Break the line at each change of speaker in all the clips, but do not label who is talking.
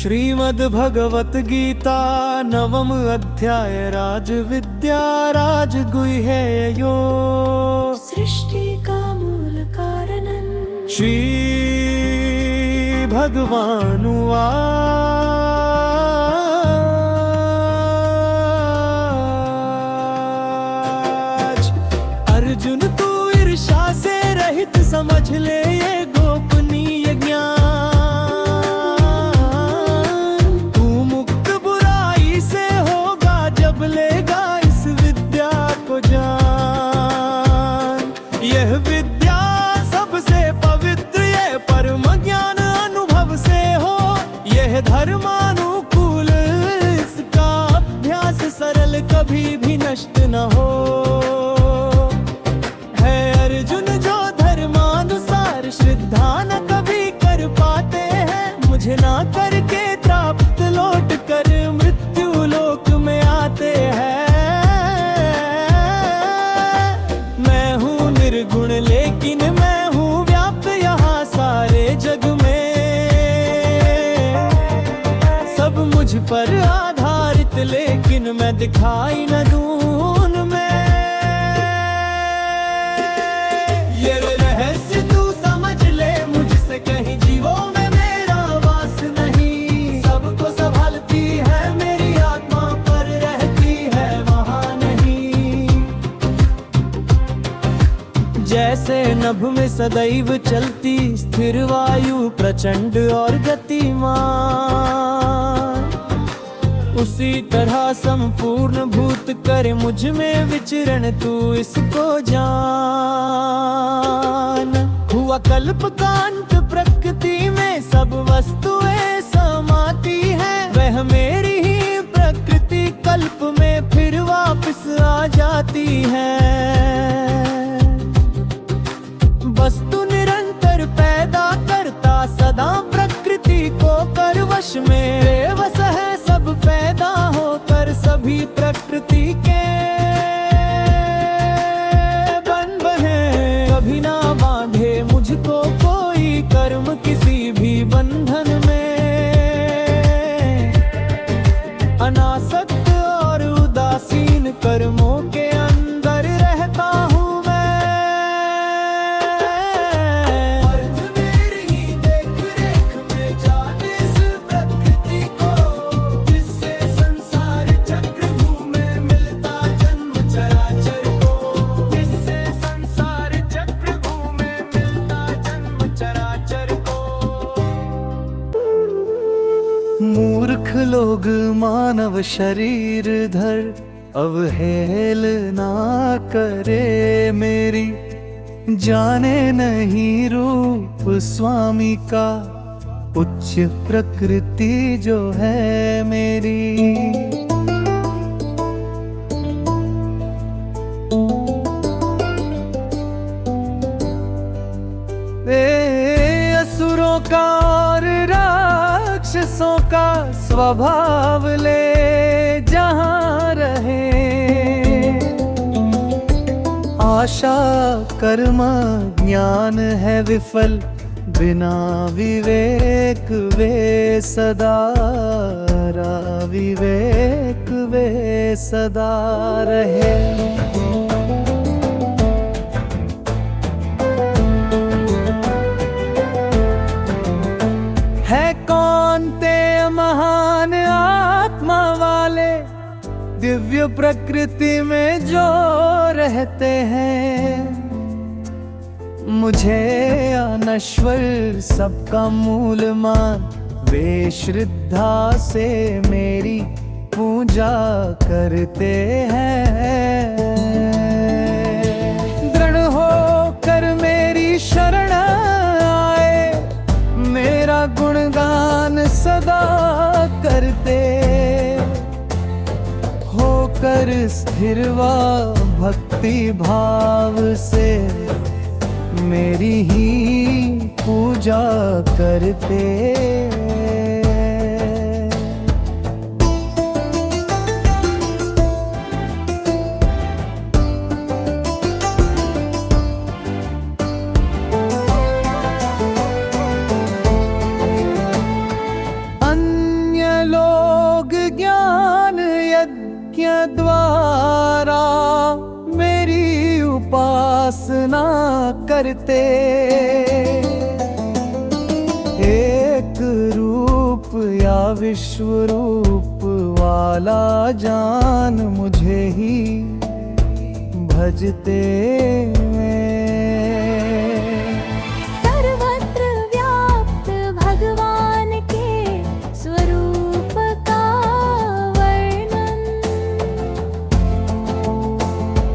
श्रीमद् भगवत गीता नवम अध्याय राज विद्या राज गुह्ययो
सृष्टि का मूल कारणन
श्री भगवानुवाच अर्जुन तू ईर्ष्या से रहित समझ ले ये गोपनीय ज्ञान यह विद्या सबसे पवित्र ये परम ज्ञान अनुभव से हो यह धर्मानुकूल इसका अभ्यास सरल कभी भी नष्ट न हो है अर्जुन जो धर्मानुसार श्रद्धा न कभी कर पाते हैं मुझे ना करके प्राप्त लौट कर मृत्यु लोक में आते हैं गुण लेकिन मैं हूँ व्याप्त यहाँ सारे जग में सब मुझ पर आधारित लेकिन मैं दिखाई न दूं उनमें ये रहस्य तू समझ ले मुझसे कहीं जीवों में मेरा वास नहीं सबको संभालती है मेरी आत्मा पर रहती है वहाँ नहीं जैसे नभ में सदैव चलती स्थिर वायु प्रचंड और गतिमान उसी तरह संपूर्ण भूत करे मुझ में विचरण तू इसको जान हुआ कल्प कांत प्रकृति में सब वस्तुएं समाती हैं वह मेरी ही प्रकृति कल्प में फिर वापस आ जाती है वस्तु निरंतर पैदा करता सदा प्रकृति को कर वश में वश है सब पैदा होकर सभी प्रकृति के बंध हैं कभी ना बांधे मुझको कोई कर्म किसी भी बंधन में अनासक्त और उदासीन कर्मों के अंदर रहता हूँ मूर्ख लोग मानव शरीर धर अवहेलना करे मेरी जाने नहीं रूप स्वामी का उच्च प्रकृति जो है मेरी असुरों का और राक्षसों का स्वभाव ले जहाँ रहे आशा कर्म ज्ञान है विफल बिना विवेक वे सदा विवेक वे सदा रहे महान आत्मा वाले दिव्य प्रकृति में जो रहते हैं मुझे अनश्वर सबका मूल मान वे श्रद्धा से मेरी पूजा करते हैं दृढ़ होकर मेरी शरण आए मेरा गुणगान सदा करते होकर स्थिर व भक्ति भाव से मेरी ही पूजा करते यज्ञ द्वारा मेरी उपासना करते। एक रूप या विश्व रूप वाला जान मुझे ही भजते।
सर्वत्र व्याप्त भगवान के स्वरूप का वर्णन।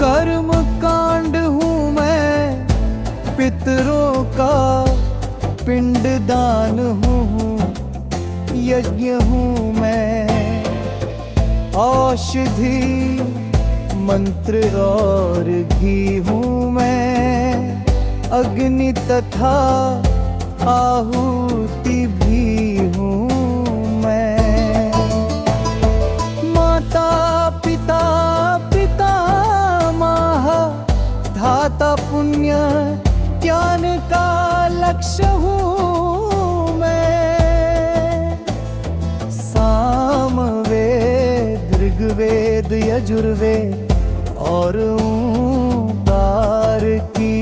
कर्म कांड हूँ मैं, पितरों का पिंडदान हूँ, यज्ञ हूँ मैं, औषधि मंत्र और घी हूँ मैं, अग्नि तथा आहुति भी हूँ मैं। माता पिता पितामह धाता पुण्य ज्ञान का लक्ष्य हूँ मैं। सामवेद ऋग्वेद यजुर्वेद और ओंकार की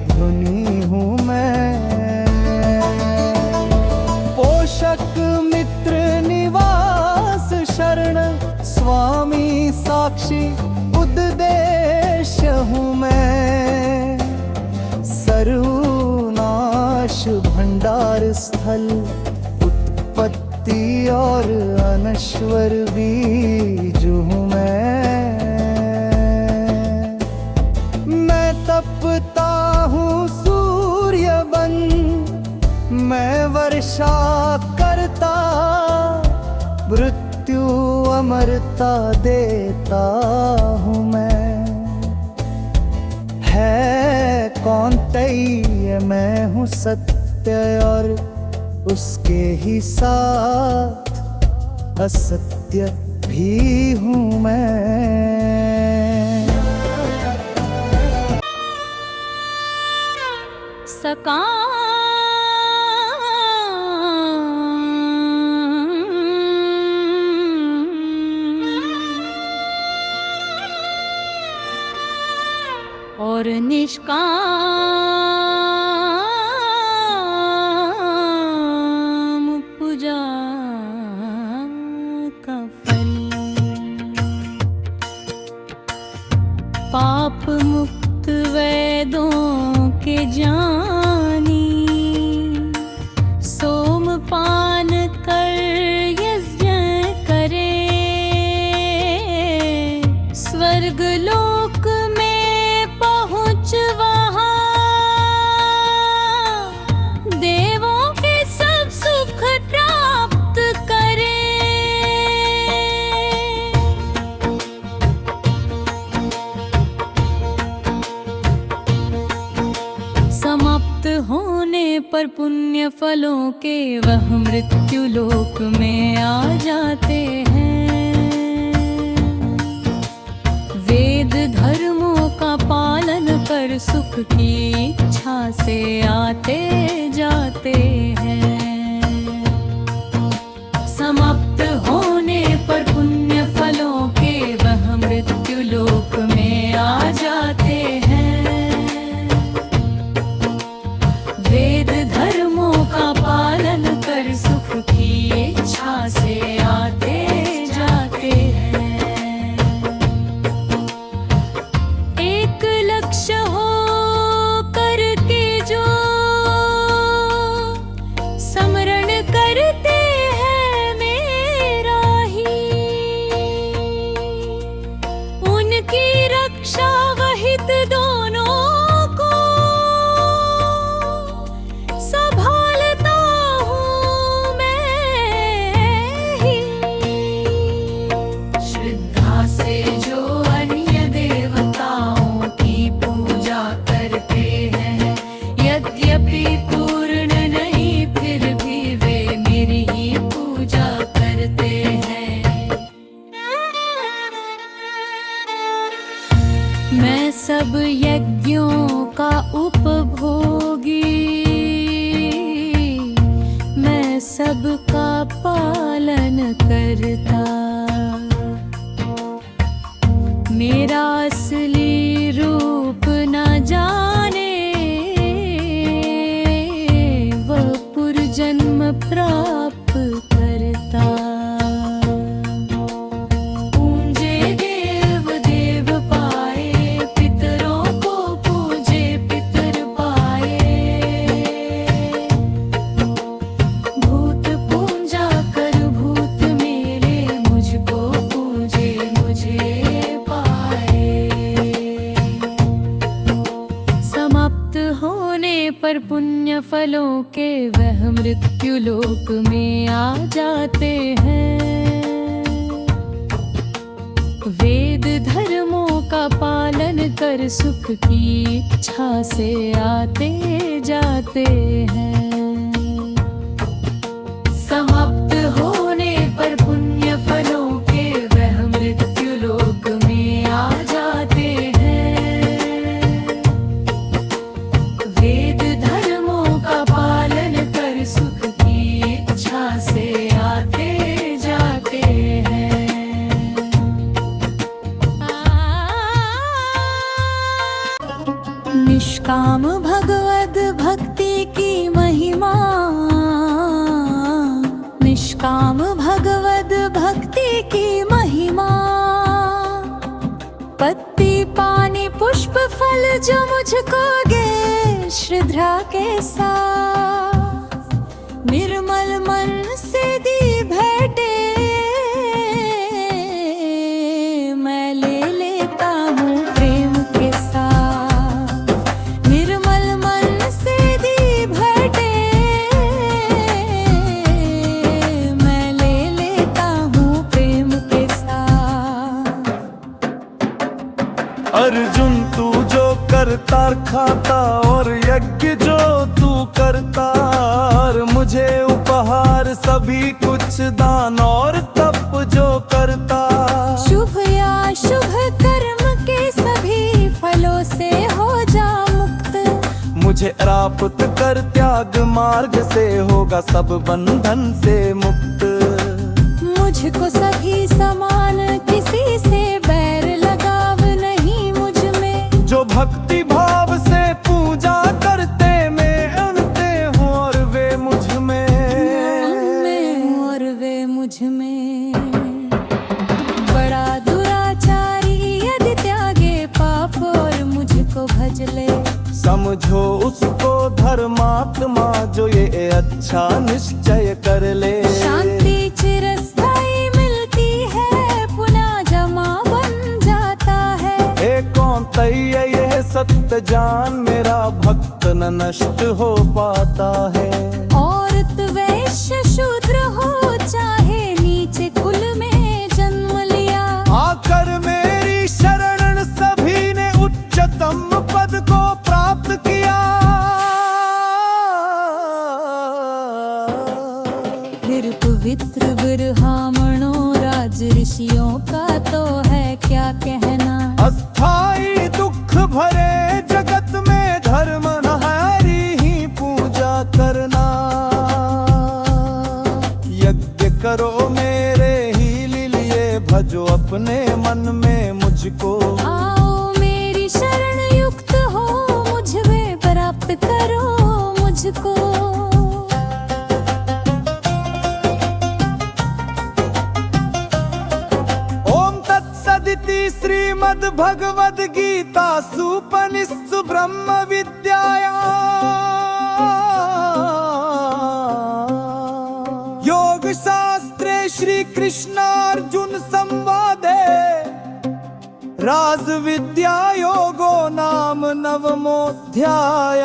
धुनी हूँ मैं। पोषक मित्र निवास शरण स्वामी साक्षी उद्देश हूँ मैं। सर्वनाश भंडार स्थल उत्पत्ति और अनश्वर बीज हूँ मैं तपता हूँ सूर्य बन, मैं वर्षा करता, मृत्यु अमरता देता हूँ मैं। है कौन तैय, मैं हूँ सत्य और उसके ही साथ असत्य भी हूँ मैं।
और निष्काम पूजा का फल। पाप मुक्त वेदों के जानी, सोमपान कर यज्ञ करे। स्वर्ग लोक में पहुँच वहाँ, देवों के सब सुख प्राप्त करे। समाप्त होने पर पुण्य फलों के वह मृत्यु लोक में आ जाते हैं। वेद धर्मों का पालन कर सुख की इच्छा से आते जाते हैं। समाप्त होने पर पुण्य फलों के वह मृत्यु लोक में आ जाते हैं। वेद धर्मों का पालन कर सुख की इच्छा से आते जाते हैं। एक लक्ष्य हो करके जो स्मरण करते हैं मेरा ही, उनकी रक्षा वहित दोनों को संभालता हूँ मैं ही। श्रद्धा से जो अन्य देवताओं की पूजा करते हैं, यद्यपि पूर्ण नहीं फिर भी वे मेरी ही पूजा करते हैं। मैं सब यज्ञों का उपभोगी, मैं सबका पालन करता। मेरा असली रूप न जाने, वह पुरजन्म प्राप्त करता। पूंजे देव देव पाए, पितरों को पूजे पितर पाए। भूत पूजा कर भूत मेरे, मुझको पूजे मुझे पाए। समाप्त होने पर पुण्य फलों के वह मृत्यु लोक में आ जाते हैं। वेद धर्मों का पालन कर सुख की इच्छा से आते जाते हैं। समाप्त होने पर पुण्य फलों के वह मृत्यु लोक में आ जाते हैं। वेद धर्मों का पालन कर सुख की इच्छा से आते जाते हैं। निष्काम भगवद भक्ति की महिमा, निष्काम भगवद भक्ति की महिमा। पत्ती पानी पुष्प फल जो मुझको गे श्रद्धा के साथ, निर्मल मन से दी भेंटे मैं ले लेता हूँ प्रेम के साथ। निर्मल मन से दी भेंटे मैं ले लेता हूँ प्रेम के साथ।
अर्जुन तू जो करता खाता, और यज्ञ जो तू करता, और मुझे उपहार सभी कुछ दान और तप जो करता।
शुभ या शुभ कर्म के सभी फलों से हो जा मुक्त।
मुझे प्राप्त कर त्याग मार्ग से, होगा सब बंधन से मुक्त।
मुझको सभी समान, किसी से बैर लगाव नहीं मुझ में।
जो भक्ति भाव से पूजा करते मैं अनते हूँ, और वे मुझ में,
और वे मुझ में। बड़ा दुराचारी यदि त्यागे पाप और मुझको भज ले।
समझो उसको धर्मात्मा जो ये अच्छा निश्चय कर ले।
शांति चिरस्थायी मिलती है, पुनः जमा बन जाता है।
कौंतैया यह सत्य जान, मेरा भक्त न नष्ट हो पाता है।
औरत वैश्य शूद्र हो, चाहे नीचे कुल में जन्म लिया।
आकर मेरी शरण सभी ने उच्चतम पद को प्राप्त किया।
फिर पवित्र ब्राह्मणों राज ऋषियों का तो है क्या कहना।
अस्थाई दुख भरे जगत में धर्म नहारी ही पूजा करना। यज्ञ करो मेरे ही लिए, भजो अपने मन में मुझको।
आओ मेरी शरण युक्त हो, मुझ में प्राप्त करो मुझको।
श्रीमद् भगवद गीता सुपनिषत्सु ब्रह्म विद्यायां योग शास्त्रे श्री कृष्णार्जुन संवादे राज विद्या योगो नाम नवमोऽध्याय।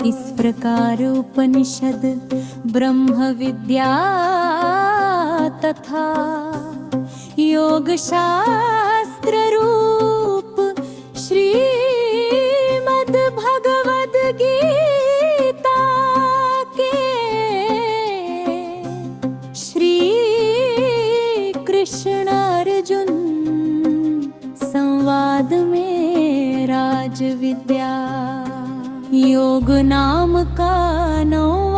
इस प्रकार उपनिषद ब्रह्म विद्या तथा योग शास्त्र रूप श्रीमद् भगवद गीता के श्री कृष्ण अर्जुन संवाद में राज विद्या योग नाम का 9